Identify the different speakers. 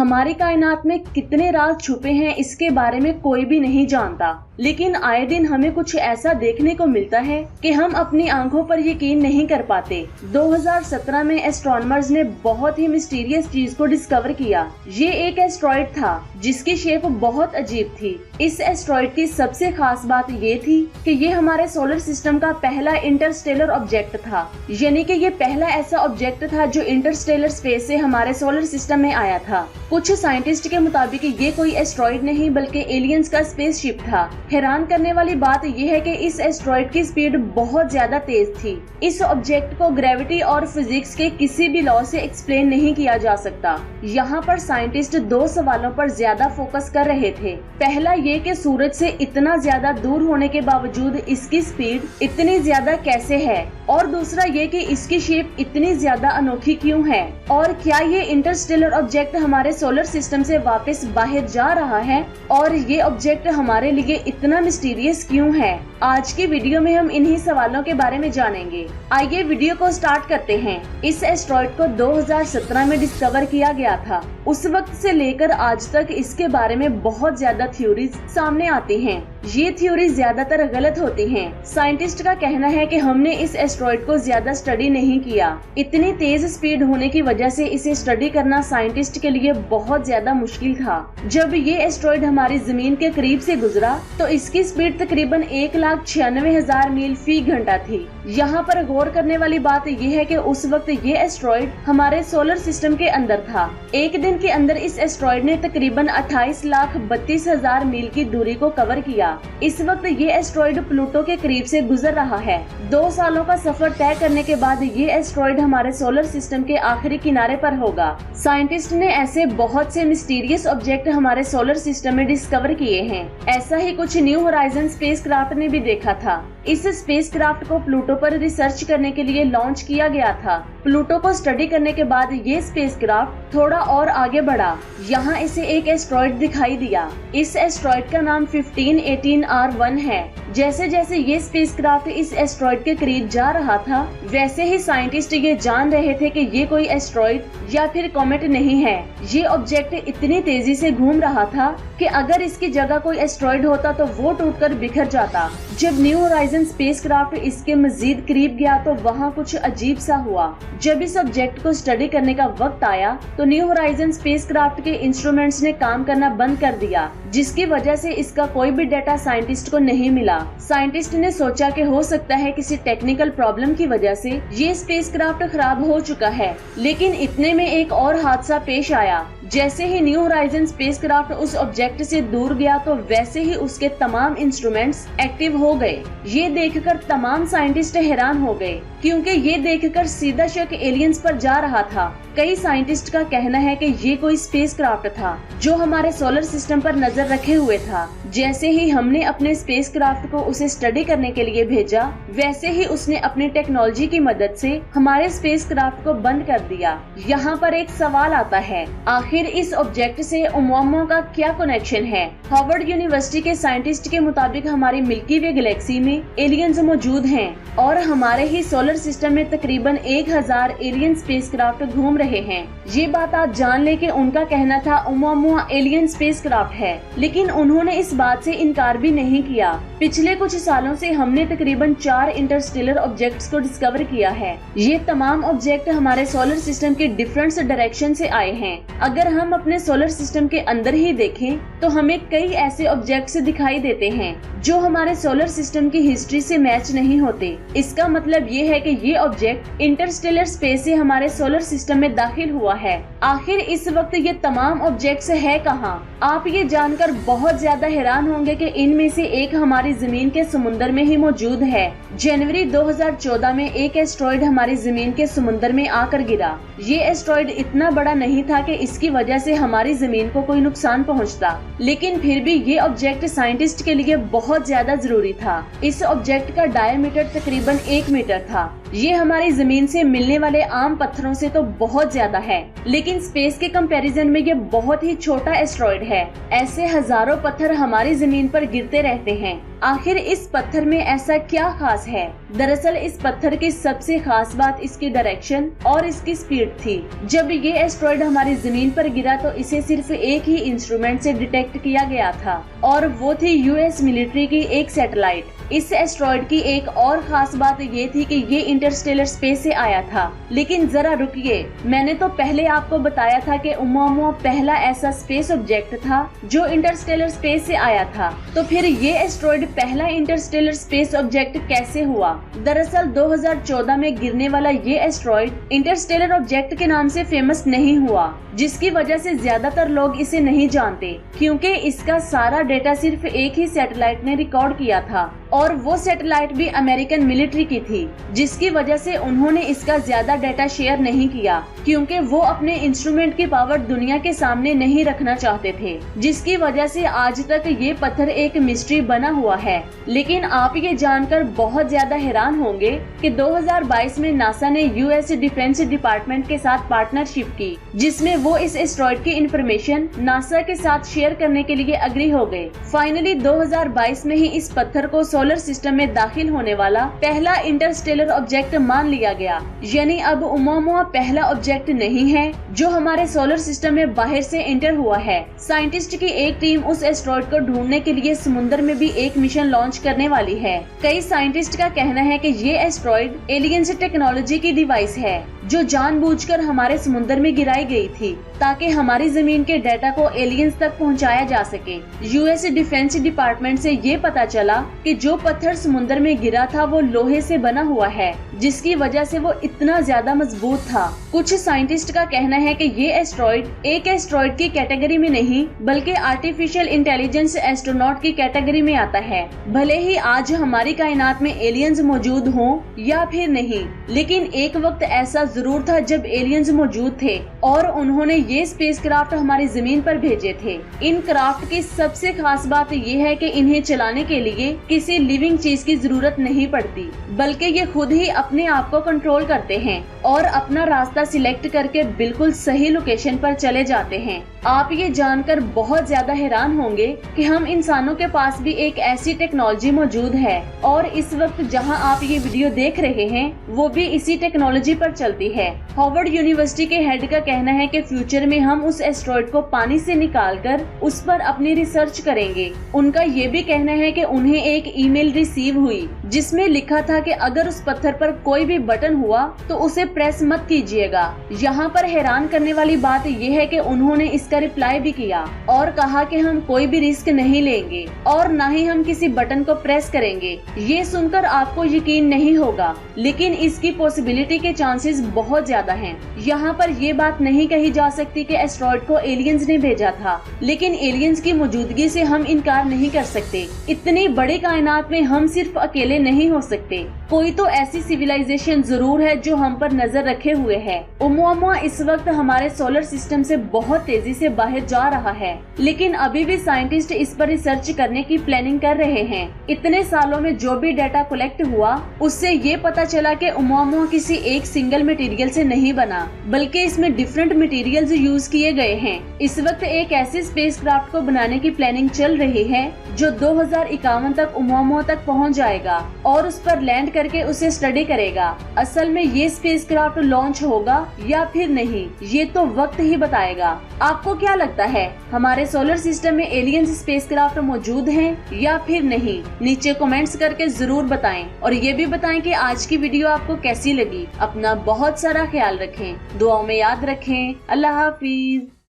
Speaker 1: हमारी कायनात में कितने राज छुपे हैं इसके बारे में कोई भी नहीं जानता, लेकिन आए दिन हमें कुछ ऐसा देखने को मिलता है कि हम अपनी आंखों पर यकीन नहीं कर पाते। 2017 में एस्ट्रोनॉमर्स ने बहुत ही मिस्टीरियस चीज को डिस्कवर किया। ये एक एस्ट्रॉइड था जिसकी शेप बहुत अजीब थी। इस एस्ट्रॉइड की सबसे खास बात ये थी कि ये हमारे सोलर सिस्टम का पहला इंटरस्टेलर ऑब्जेक्ट था, यानी कि ये पहला ऐसा ऑब्जेक्ट था जो इंटरस्टेलर स्पेस से हमारे सोलर सिस्टम में आया था। कुछ साइंटिस्ट के मुताबिक ये कोई एस्ट्रॉइड नहीं बल्कि एलियंस का स्पेसशिप था। हैरान करने वाली बात यह है कि इस एस्ट्रॉइड की स्पीड बहुत ज्यादा तेज थी। इस ऑब्जेक्ट को ग्रेविटी और फिजिक्स के किसी भी लॉ से एक्सप्लेन नहीं किया जा सकता। यहाँ पर साइंटिस्ट दो सवालों पर ज्यादा फोकस कर रहे थे। पहला ये कि सूरज से इतना ज्यादा दूर होने के बावजूद इसकी स्पीड इतनी ज्यादा कैसे है, और दूसरा ये कि इसकी शेप इतनी ज्यादा अनोखी क्यों है, और क्या ये इंटरस्टेलर ऑब्जेक्ट हमारे सोलर सिस्टम से वापस बाहर जा रहा है, और ये ऑब्जेक्ट हमारे लिए इतना मिस्टीरियस क्यों है। आज की वीडियो में हम इन्हीं सवालों के बारे में जानेंगे। आइए वीडियो को स्टार्ट करते हैं। इस एस्ट्रॉइड को 2017 में डिस्कवर किया गया था। उस वक्त से लेकर आज तक इसके बारे में बहुत ज्यादा थ्योरीज सामने आती हैं। ये थ्योरी ज्यादातर गलत होती हैं। साइंटिस्ट का कहना है कि हमने इस एस्ट्रॉइड को ज्यादा स्टडी नहीं किया। इतनी तेज स्पीड होने की वजह से इसे स्टडी करना साइंटिस्ट के लिए बहुत ज्यादा मुश्किल था। जब ये एस्ट्रॉइड हमारी जमीन के करीब से गुजरा तो इसकी स्पीड तकरीबन 1,96,000 मील फी घंटा थी। यहाँ पर गौर करने वाली बात यह है कि उस वक्त ये एस्ट्रॉइड हमारे सोलर सिस्टम के अंदर था। एक दिन के अंदर इस एस्ट्रॉइड ने तकरीबन 28,32,000 मील की दूरी को कवर किया। इस वक्त ये एस्ट्रॉइड प्लूटो के करीब से गुजर रहा है। 2 सालों का सफर तय करने के बाद ये एस्ट्रॉइड हमारे सोलर सिस्टम के आखिरी किनारे पर होगा। साइंटिस्ट ने ऐसे बहुत से मिस्टीरियस ऑब्जेक्ट हमारे सोलर सिस्टम में डिस्कवर किए हैं। ऐसा ही कुछ न्यू होराइजन स्पेसक्राफ्ट ने भी देखा था। इस स्पेसक्राफ्ट को प्लूटो पर रिसर्च करने के लिए लॉन्च किया गया था। प्लूटो को स्टडी करने के बाद ये स्पेसक्राफ्ट थोड़ा और आगे बढ़ा। यहाँ इसे एक एस्ट्रॉइड दिखाई दिया। इस एस्ट्रॉइड का नाम 1518R1 है। जैसे जैसे ये स्पेसक्राफ्ट इस एस्ट्रॉइड के करीब जा रहा था, वैसे ही साइंटिस्ट ये जान रहे थे कि ये कोई एस्ट्रॉइड या फिर कॉमेट नहीं है। ये ऑब्जेक्ट इतनी तेजी से घूम रहा था कि अगर इसकी जगह कोई एस्ट्रॉइड होता तो वो टूटकर बिखर जाता। जब न्यू होराइजन स्पेसक्राफ्ट इसके मजीद करीब गया तो वहाँ कुछ अजीब सा हुआ। जब इस ऑब्जेक्ट को स्टडी करने का वक्त आया तो न्यू होराइजन स्पेसक्राफ्ट के इंस्ट्रूमेंट्स ने काम करना बंद कर दिया, जिसकी वजह से इसका कोई भी डाटा साइंटिस्ट को नहीं मिला। साइंटिस्ट ने सोचा कि हो सकता है किसी टेक्निकल प्रॉब्लम की वजह से ये स्पेसक्राफ्ट खराब हो चुका है, लेकिन इतने में एक और हादसा पेश आया। जैसे ही न्यू होराइजन स्पेसक्राफ्ट उस ऑब्जेक्ट से दूर गया तो वैसे ही उसके तमाम इंस्ट्रूमेंट्स एक्टिव हो गए। ये देखकर तमाम साइंटिस्ट हैरान हो गए, क्योंकि ये देखकर सीधा शक एलियंस पर जा रहा था। कई साइंटिस्ट का कहना है कि ये कोई स्पेसक्राफ्ट था जो हमारे सोलर सिस्टम पर नजर रखे हुए था। जैसे ही हमने अपने स्पेसक्राफ्ट को उसे स्टडी करने के लिए भेजा, वैसे ही उसने अपनी टेक्नोलॉजी की मदद से हमारे स्पेसक्राफ्ट को बंद कर दिया। यहाँ पर एक सवाल आता है, आखिर इस ऑब्जेक्ट से ओumuamua का क्या कनेक्शन है? हार्वर्ड यूनिवर्सिटी के साइंटिस्ट के मुताबिक हमारी मिल्की वे गैलेक्सी में एलियंस मौजूद हैं और हमारे ही सोलर सिस्टम में तकरीबन 1000 एलियन स्पेसक्राफ्ट घूम रहे हैं। ये बात आप जान ले कि उनका कहना था ओumuamua एलियन स्पेसक्राफ्ट है, लेकिन उन्होंने इस बात से इनकार भी नहीं किया। पिछले कुछ सालों से हमने तकरीबन 4 इंटरस्टेलर ऑब्जेक्ट्स को डिस्कवर किया है। ये तमाम ऑब्जेक्ट हमारे सोलर सिस्टम के डिफरेंट डायरेक्शन से आए हैं। अगर हम अपने सोलर सिस्टम के अंदर ही देखें तो हमें कई ऐसे ऑब्जेक्ट्स दिखाई देते हैं जो हमारे सोलर सिस्टम की हिस्ट्री से मैच नहीं होते। इसका मतलब ये है कि ये ऑब्जेक्ट इंटरस्टेलर स्पेस से हमारे सोलर सिस्टम में दाखिल हुआ है। आखिर इस वक्त ये तमाम ऑब्जेक्ट्स है कहाँ? आप ये जानकर बहुत ज्यादा हैरान होंगे कि इनमें से एक हमारी जमीन के समुंदर में ही मौजूद है। जनवरी 2014 में एक एस्ट्रॉइड हमारी जमीन के समुंदर में आकर गिरा। ये एस्ट्रॉइड इतना बड़ा नहीं था कि इसकी वजह से हमारी जमीन को कोई नुकसान पहुंचता, लेकिन फिर भी ये ऑब्जेक्ट साइंटिस्ट के लिए बहुत ज्यादा जरूरी था। इस ऑब्जेक्ट का डायमीटर तकरीबन 1 मीटर था। ये हमारी जमीन से मिलने वाले आम पत्थरों से तो बहुत ज्यादा है, लेकिन स्पेस के कंपैरिजन में ये बहुत ही छोटा एस्ट्रॉइड है। ऐसे हजारों पत्थर हमारी जमीन पर गिरते रहते हैं। आखिर इस पत्थर में ऐसा क्या खास है? दरअसल इस पत्थर की सबसे खास बात इसकी डायरेक्शन और इसकी स्पीड थी। जब ये एस्ट्रॉइड हमारी जमीन पर गिरा तो इसे सिर्फ एक ही इंस्ट्रूमेंट से डिटेक्ट किया गया था, और वो थी यूएस मिलिट्री की एक सैटेलाइट। इस एस्ट्रॉइड की एक और खास बात ये थी कि ये इंटरस्टेलर स्पेस से आया था। लेकिन जरा रुकिए, मैंने तो पहले आपको बताया था कि ओumuamua पहला ऐसा स्पेस ऑब्जेक्ट था जो इंटरस्टेलर स्पेस से आया था। तो फिर ये एस्ट्रॉइड पहला इंटरस्टेलर स्पेस ऑब्जेक्ट कैसे हुआ? दरअसल 2014 में गिरने वाला ये एस्ट्रॉइड इंटरस्टेलर ऑब्जेक्ट के नाम से फेमस नहीं हुआ, जिसकी वजह से ज्यादातर लोग इसे नहीं जानते, क्योंकि इसका सारा डेटा सिर्फ एक ही सैटेलाइट ने रिकॉर्ड किया था, और वो सैटेलाइट भी अमेरिकन मिलिट्री की थी, जिसकी वजह से उन्होंने इसका ज्यादा डेटा शेयर नहीं किया, क्योंकि वो अपने इंस्ट्रूमेंट की पावर दुनिया के सामने नहीं रखना चाहते थे, जिसकी वजह से आज तक ये पत्थर एक मिस्ट्री बना हुआ है। लेकिन आप ये जानकर बहुत ज्यादा हैरान होंगे कि 2022 में नासा ने यूएस डिफेंस डिपार्टमेंट के साथ पार्टनरशिप की, जिसमें वो इस एस्ट्रॉइड की इंफॉर्मेशन नासा के साथ शेयर करने के लिए अग्री हो गए। फाइनली 2022 में ही इस पत्थर को सोलर सिस्टम में दाखिल होने वाला पहला इंटरस्टेलर ऑब्जेक्ट मान लिया गया। यानी अब ओumuamua पहला ऑब्जेक्ट नहीं है जो हमारे सोलर सिस्टम में बाहर से एंटर हुआ है। साइंटिस्ट की एक टीम उस एस्ट्रॉइड को ढूंढने के लिए समुद्र में भी एक मिशन लॉन्च करने वाली है। कई साइंटिस्ट का कहना है कि ये एस्ट्रॉइड एलियंस टेक्नोलॉजी की डिवाइस है जो जानबूझकर हमारे समुद्र में गिराई गई थी, ताकि हमारी जमीन के डाटा को एलियंस तक पहुंचाया जा सके। यूएस डिफेंस डिपार्टमेंट से ये पता चला कि जो पत्थर समुद्र में गिरा था वो लोहे से बना हुआ है, जिसकी वजह से वो इतना ज्यादा मजबूत था। कुछ साइंटिस्ट का कहना है कि ये एस्ट्रॉइड एक एस्ट्रॉइड की कैटेगरी में नहीं, बल्कि आर्टिफिशियल इंटेलिजेंस एस्ट्रोनॉट की कैटेगरी में आता है। भले ही आज हमारी कायनात में एलियंस मौजूद हों या फिर नहीं, लेकिन एक वक्त ऐसा जरूर था जब एलियंस मौजूद थे और उन्होंने ये स्पेसक्राफ्ट हमारी जमीन पर भेजे थे। इन क्राफ्ट की सबसे खास बात ये है कि इन्हें चलाने के लिए किसी लिविंग चीज की जरूरत नहीं पड़ती, बल्कि ये खुद ही अपने आप को कंट्रोल करते हैं और अपना रास्ता सिलेक्ट करके बिल्कुल सही लोकेशन पर चले जाते हैं। आप ये जानकर बहुत ज्यादा हैरान होंगे कि हम इंसानों के पास भी एक ऐसी टेक्नोलॉजी मौजूद है, और इस वक्त जहां आप ये वीडियो देख रहे हैं वो भी इसी टेक्नोलॉजी पर चलती है। हार्वर्ड यूनिवर्सिटी के हेड का कहना है कि फ्यूचर में हम उस एस्ट्रॉइड को पानी से निकालकर उस पर अपनी रिसर्च करेंगे। उनका ये भी कहना है कि उन्हें एक ईमेल रिसीव हुई जिसमें लिखा था कि अगर उस पत्थर पर कोई भी बटन हुआ तो उसे प्रेस मत कीजिएगा। यहाँ पर हैरान करने वाली बात यह है कि उन्होंने इसका रिप्लाई भी किया और कहा कि हम कोई भी रिस्क नहीं लेंगे और न ही हम किसी बटन को प्रेस करेंगे। ये सुनकर आपको यकीन नहीं होगा, लेकिन इसकी पॉसिबिलिटी के चांसेस बहुत ज्यादा हैं। यहाँ पर ये बात नहीं कही जा सकती कि एस्ट्रॉइड को एलियंस ने भेजा था, लेकिन एलियंस की मौजूदगी से हम इनकार नहीं कर सकते। इतनी बड़ी कायनात में हम सिर्फ अकेले नहीं हो सकते, कोई तो ऐसी सिविलाइजेशन जरूर है जो हम पर नजर रखे हुए है। ओumuamua इस वक्त हमारे सोलर सिस्टम से बहुत तेजी से बाहर जा रहा है, लेकिन अभी भी साइंटिस्ट इस पर रिसर्च करने की प्लानिंग कर रहे हैं। इतने सालों में जो भी डाटा कलेक्ट हुआ उससे ये पता चला कि ओumuamua किसी एक सिंगल मटेरियल से नहीं बना, बल्कि इसमें डिफरेंट मटेरियल्स यूज किए गए हैं। इस वक्त एक ऐसे स्पेसक्राफ्ट को बनाने की प्लानिंग चल रही है जो 2051 तक ओumuamua तक पहुंच जाएगा और उस पर लैंड करके उसे स्टडी करेगा। असल में ये स्पेसक्राफ्ट लॉन्च होगा या फिर नहीं, ये तो वक्त ही बताएगा। आपको क्या लगता है, हमारे सोलर सिस्टम में एलियंस स्पेसक्राफ्ट मौजूद हैं या फिर नहीं? नीचे कमेंट्स करके जरूर बताएं, और ये भी बताएं कि आज की वीडियो आपको कैसी लगी। अपना बहुत सारा ख्याल रखें, दुआओं में याद रखें। अल्लाह हाफिज।